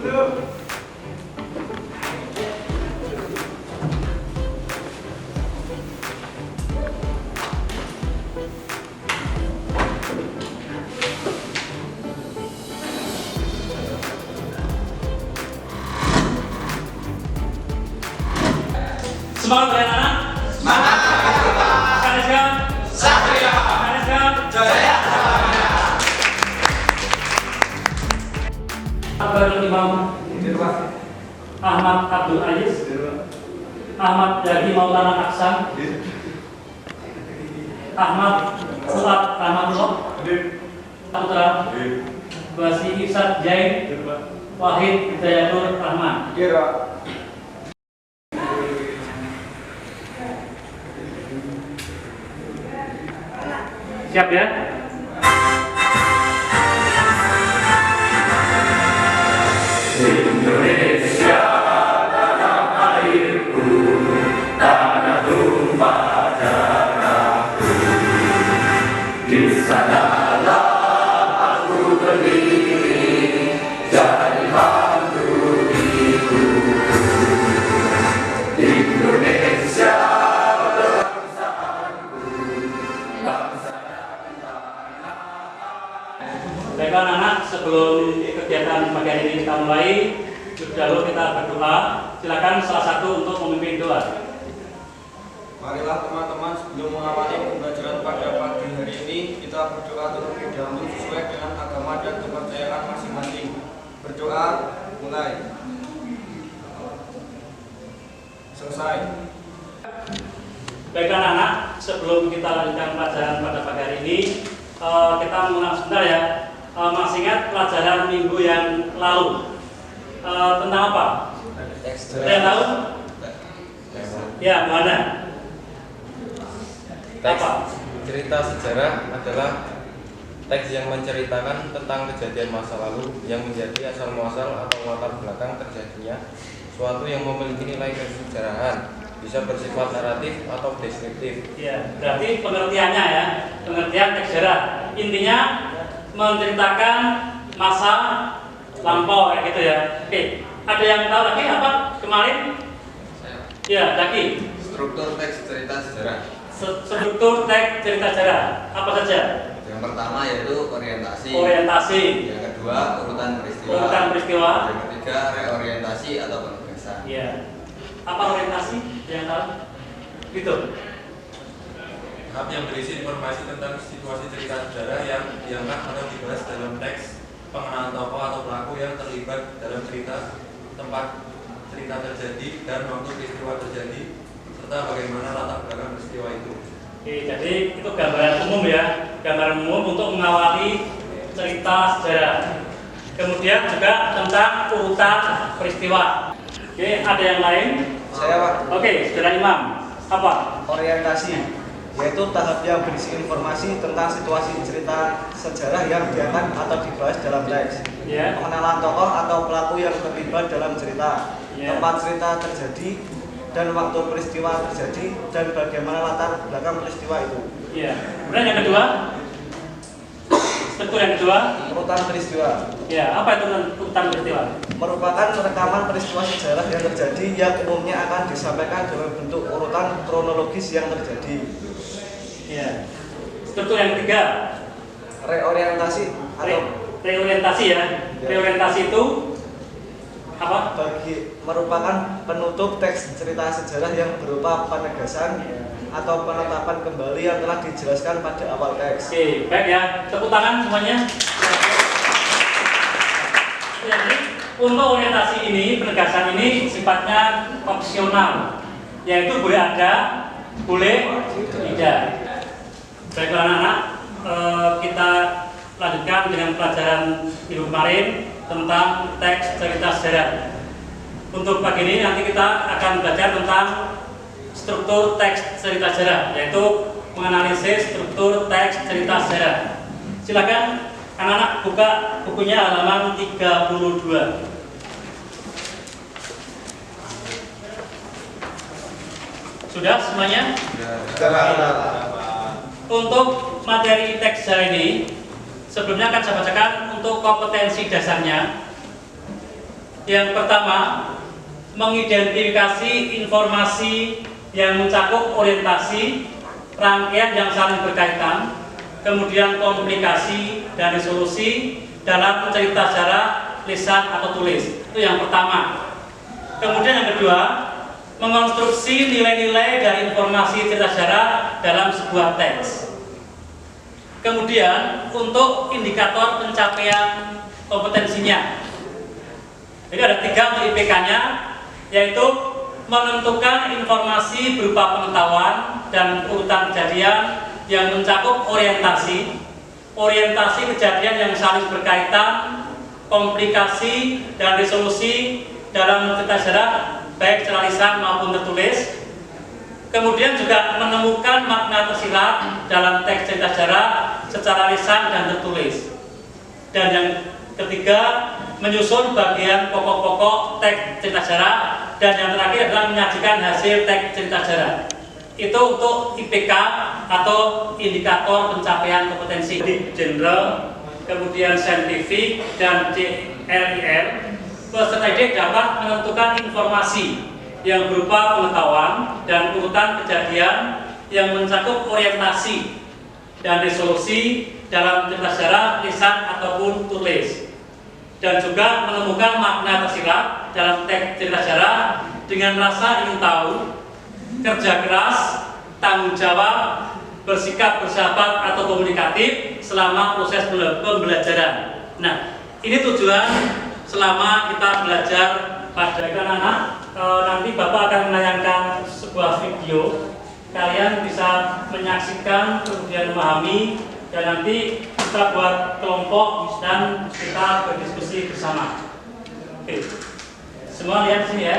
Semangat kalian anak? Semangat! Kanisga? Satria! Kanisga? Jaya! Abdul Imam Ahmad Abdul Aziz, Ahmad dari Maulana Aksan, Ahmad Fuad Rahmatullah, Putra, Basi Irsad Jain, Wahid Hidayatul Rahman. Siap ya? Indonesia tanah airku, tanah tumpah darahku. Di sanalah aku berdiri, jadi hantu ibuku. Indonesia bangsaku, bangsa. Baiklah anak, sebelum kegiatan pagi hari ini kita mulai, dahulu kita berdoa. Silakan salah satu untuk memimpin doa. Marilah teman-teman, sebelum mengawali pembelajaran pada pagi hari ini, kita berdoa terlebih dahulu sesuai dengan agama dan kepercayaan masing-masing. Berdoa, mulai. Selesai. Baiklah anak, sebelum kita lanjutkan pelajaran pada pagi hari ini, kita mengulang sebentar ya. Masih ingat pelajaran minggu yang lalu tentang apa? Yang tahu? Ya, mana? Teks cerita sejarah adalah teks yang menceritakan tentang kejadian masa lalu yang menjadi asal muasal atau latar belakang terjadinya suatu yang memiliki nilai kesejarahan, bisa bersifat naratif atau deskriptif. Ya, berarti pengertiannya ya, pengertian teks sejarah. Intinya menceritakan masa lampau kayak gitu ya. Oke, ada yang tahu lagi apa kemarin? Ya, Daki. Struktur teks cerita sejarah. Struktur teks cerita sejarah apa saja? Yang pertama yaitu orientasi. Orientasi. Yang kedua urutan peristiwa. Urutan peristiwa. Yang ketiga reorientasi atau penugasan. Iya. Apa orientasi? Yang tahu? Gitu. Tahap yang berisi informasi tentang situasi cerita sejarah yang diangkat atau dibahas dalam teks, pengenalan tokoh atau pelaku yang terlibat dalam cerita, tempat cerita terjadi dan waktu peristiwa terjadi, serta bagaimana latar belakang peristiwa itu. Oke, jadi itu gambaran umum ya, gambaran umum untuk mengawali cerita sejarah. Kemudian juga tentang urutan peristiwa. Oke, ada yang lain? Saya, Pak. Oke, saudara Imam, apa? Orientasi, yaitu tahap yang berisi informasi tentang situasi cerita sejarah yang diangkat atau dibahas dalam teks. Ya. Pengenalan tokoh atau pelaku yang terlibat dalam cerita, tempat cerita terjadi, dan waktu peristiwa terjadi, dan bagaimana latar belakang peristiwa itu. Iya. Kemudian yang kedua, struktur yang kedua, Urutan peristiwa. ya apa itu urutan peristiwa? Merupakan rekaman peristiwa sejarah yang terjadi yang umumnya akan disampaikan dalam bentuk urutan kronologis yang terjadi. Ya. Struktur yang ketiga, Reorientasi atau reorientasi ya. Reorientasi itu apa? merupakan penutup teks cerita sejarah yang berupa penegasan atau penetapan kembali yang telah dijelaskan pada awal teks. Oke, baik ya. Tepuk tangan semuanya. Jadi untuk orientasi ini, penegasan ini sifatnya opsional, yaitu boleh ada, boleh tidak. Baiklah anak-anak, kita lanjutkan dengan pelajaran minggu kemarin tentang teks cerita sejarah. Untuk pagi ini nanti kita akan belajar tentang struktur teks cerita sejarah, yaitu menganalisis struktur teks cerita sejarah. Silakan anak-anak buka bukunya halaman 32. Sudah semuanya? Untuk materi teks sejarah ini, sebelumnya akan saya bacakan untuk kompetensi dasarnya. Yang pertama, mengidentifikasi informasi yang mencakup orientasi, rangkaian yang saling berkaitan, kemudian komplikasi dan resolusi dalam cerita sejarah lisan atau tulis. Itu yang pertama. Kemudian yang kedua, mengonstruksi nilai-nilai dari informasi cerita sejarah dalam sebuah teks. Kemudian untuk indikator pencapaian kompetensinya. Jadi ada 3 untuk IPK-nya, yaitu menentukan informasi berupa pengetahuan dan urutan kejadian yang mencakup orientasi kejadian yang saling berkaitan, komplikasi dan resolusi dalam cerita sejarah baik secara lisan maupun tertulis. Kemudian juga menemukan makna tersirat dalam teks cerita sejarah secara lisan dan tertulis. Dan yang ketiga, menyusun bagian pokok-pokok teks cerita sejarah, dan yang terakhir adalah menyajikan hasil teks cerita sejarah. Itu untuk IPK atau indikator pencapaian kompetensi. Jadi general, kemudian saintifik dan JRIL, peserta didik dapat menentukan informasi yang berupa pengetahuan dan urutan kejadian yang mencakup orientasi dan resolusi dalam cerita sejarah lisan ataupun tulis, dan juga menemukan makna tersirat dalam teks cerita sejarah dengan rasa ingin tahu, kerja keras, tanggung jawab, bersikap bersahabat atau komunikatif selama proses pembelajaran. Nah, ini tujuan selama kita belajar pada anak-anak. Nanti Bapak akan menayangkan sebuah video, kalian bisa menyaksikan kemudian memahami, dan nanti kita buat kelompok dan kita berdiskusi bersama. Oke, semua lihat sini ya.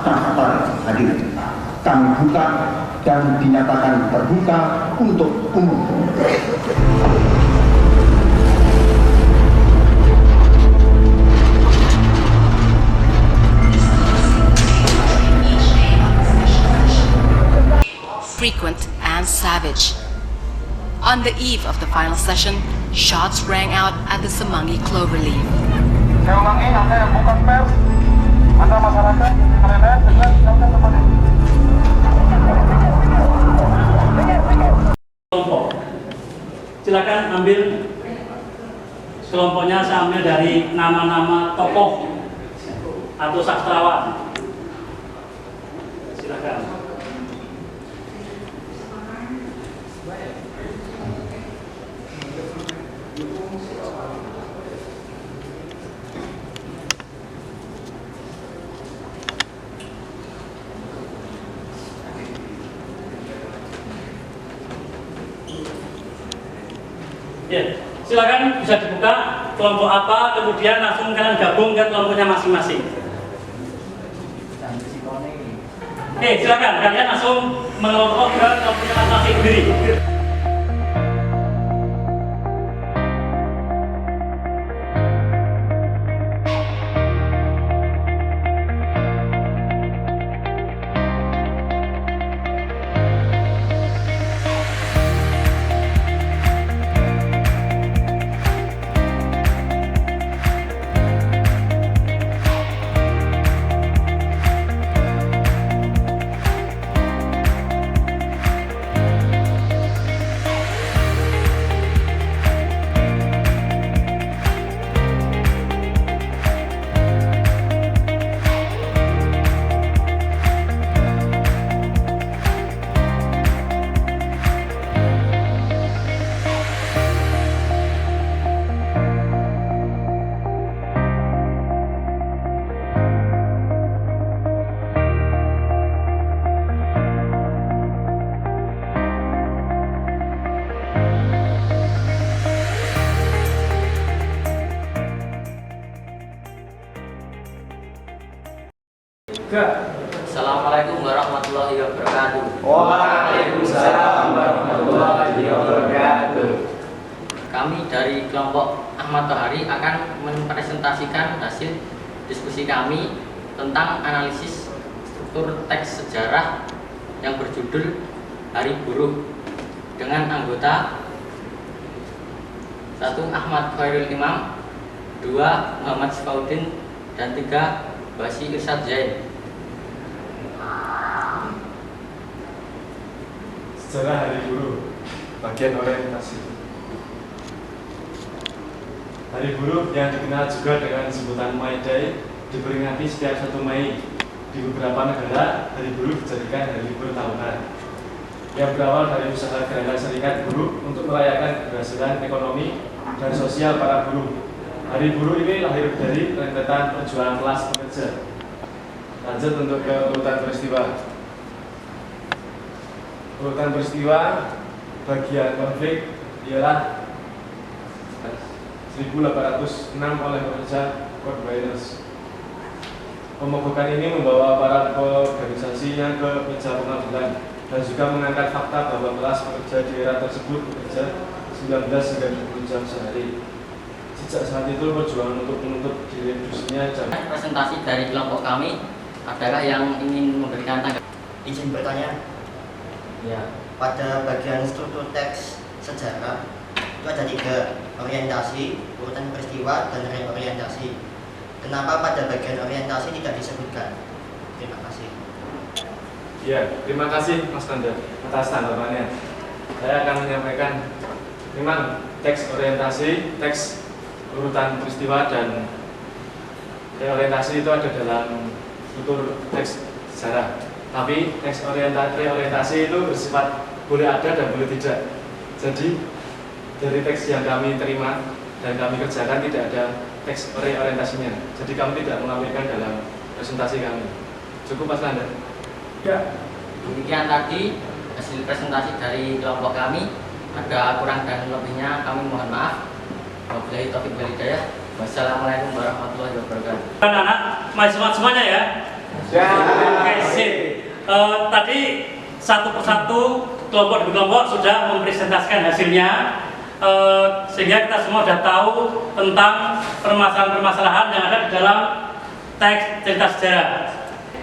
Daftar hadir kami buka dan dinyatakan terbuka untuk umum. Frequent and savage. On the eve of the final session, shots rang out at the Semanggi Cloverleaf. Saya ulangi, Anda yang bukan pers, Anda masyarakat yang diperoleh dengan silakan kembali. Kelompok, silakan ambil kelompoknya. Saya ambil dari nama-nama tokoh atau sastrawan. Silakan. Ya, silakan bisa dibuka kelompok apa, kemudian langsung kalian gabung ke kelompoknya masing-masing. Oke, silakan kalian langsung mengelompok ke kelompoknya masing-masing sendiri. Assalamualaikum warahmatullahi wabarakatuh. Waalaikumsalam warahmatullahi wabarakatuh. Kami dari kelompok Ahmad Tohari akan mempresentasikan hasil diskusi kami tentang analisis struktur teks sejarah yang berjudul Hari Buruh dengan anggota 1 Ahmad Khairul Imam, 2. Muhammad Sifaudin, dan 3. Basi Irsyad Zain. Sejarah Hari Buruh, bagian orientasi. Hari Buruh yang dikenal juga dengan sebutan May Day diperingati setiap 1 Mei. Di beberapa negara, Hari Buruh dijadikan hari libur tahunan yang berawal dari usaha Gerakan Serikat Buruh untuk merayakan keberhasilan ekonomi dan sosial para buruh. Hari Buruh ini lahir dari rentetan perjuangan kelas pekerja. Lanjut untuk ke urutan peristiwa. Urutan peristiwa bagian konflik ialah 1806 oleh pekerja Cordwainers. Pemogokan ini membawa para organisasinya ke meja pengadilan dan juga mengangkat fakta bahwa kelas pekerja di era tersebut bekerja 19 hingga 20 jam sehari. Sejak saat itu perjuangan untuk menuntut direduksinya jam. Presentasi dari kelompok kami, adakah yang ingin memberikan tanggapan? Izin bertanya. Ya. Pada bagian struktur teks sejarah itu ada 3, orientasi, urutan peristiwa, dan reorientasi. Kenapa pada bagian orientasi tidak disebutkan? Terima kasih. Ya, terima kasih Mas Kanda atas tanggapannya. Saya akan menyampaikan memang teks orientasi, teks urutan peristiwa, dan reorientasi itu ada dalam struktur teks sejarah. Tapi teks reorientasi itu bersifat boleh ada dan boleh tidak. Jadi dari teks yang kami terima dan kami kerjakan tidak ada teks reorientasinya. Jadi kami tidak mengampilkan dalam presentasi kami. Cukup Mas Nanda? Ya. Demikian tadi hasil presentasi dari kelompok kami. Ada kurang dan lebihnya kami mohon maaf. Wabillahi taufiq wal hidayah. Wassalamualaikum warahmatullahi wabarakatuh. Anak-anak, mahasiswa semuanya ya. Oke, sip. Tadi satu persatu kelompok demi kelompok sudah mempresentasikan hasilnya. Sehingga kita semua sudah tahu tentang permasalahan-permasalahan yang ada di dalam teks cerita sejarah.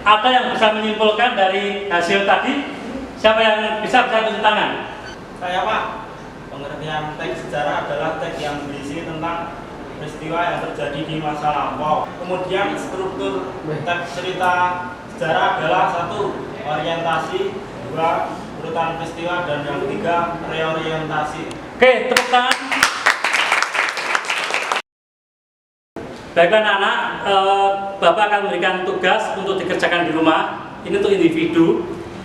Ada yang bisa menyimpulkan dari hasil tadi? Siapa yang bisa tunjuk tangan? Saya Pak. Pengertian teks sejarah adalah teks yang berisi tentang peristiwa yang terjadi di masa lampau. Kemudian struktur teks cerita sejarah adalah 1. Orientasi, 2. Urutan peristiwa, dan yang 3. Reorientasi. Oke, tepuk tangan. Baiklah anak-anak, Bapak akan memberikan tugas untuk dikerjakan di rumah. Ini untuk individu.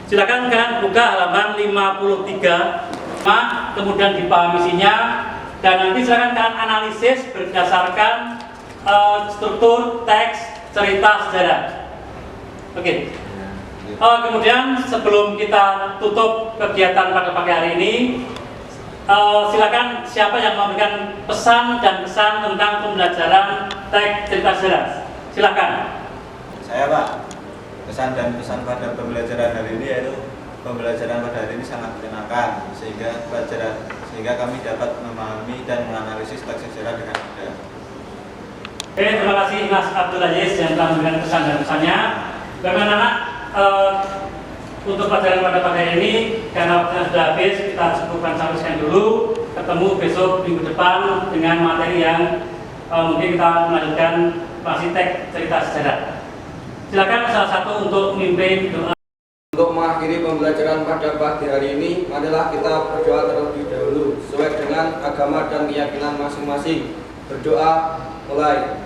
Silakan kalian buka halaman 53, kemudian dipahami isinya, dan nanti silakan kalian analisis berdasarkan struktur teks cerita sejarah. Oke. Kemudian sebelum kita tutup kegiatan pada pagi hari ini, silakan siapa yang memberikan pesan dan kesan tentang pembelajaran teks cerita sejarah. Silakan. Saya Pak. Pesan dan pesan pada pembelajaran hari ini yaitu pembelajaran pada hari ini sangat menyenangkan sehingga kami dapat memahami dan menganalisis teks sejarah dengan mudah. Oke, terima kasih Mas Abdul Aziz yang telah memberikan pesan dan pesannya. Bagaimana anak? Untuk pelajaran pada pagi ini, karena waktunya sudah habis, kita cukupkan sampai sekian dulu. Ketemu besok minggu depan dengan materi yang mungkin kita melanjutkan masih teks cerita sejarah. Silakan salah satu untuk memimpin doa. Untuk mengakhiri pembelajaran pada pagi hari ini, marilah kita berdoa terlebih dahulu sesuai dengan agama dan keyakinan masing-masing. Berdoa, mulai.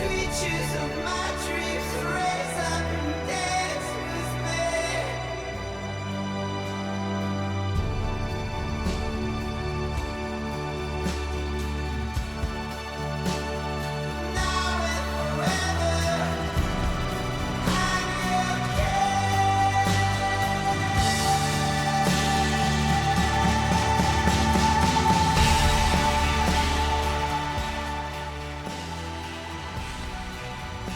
Creatures of my dreams.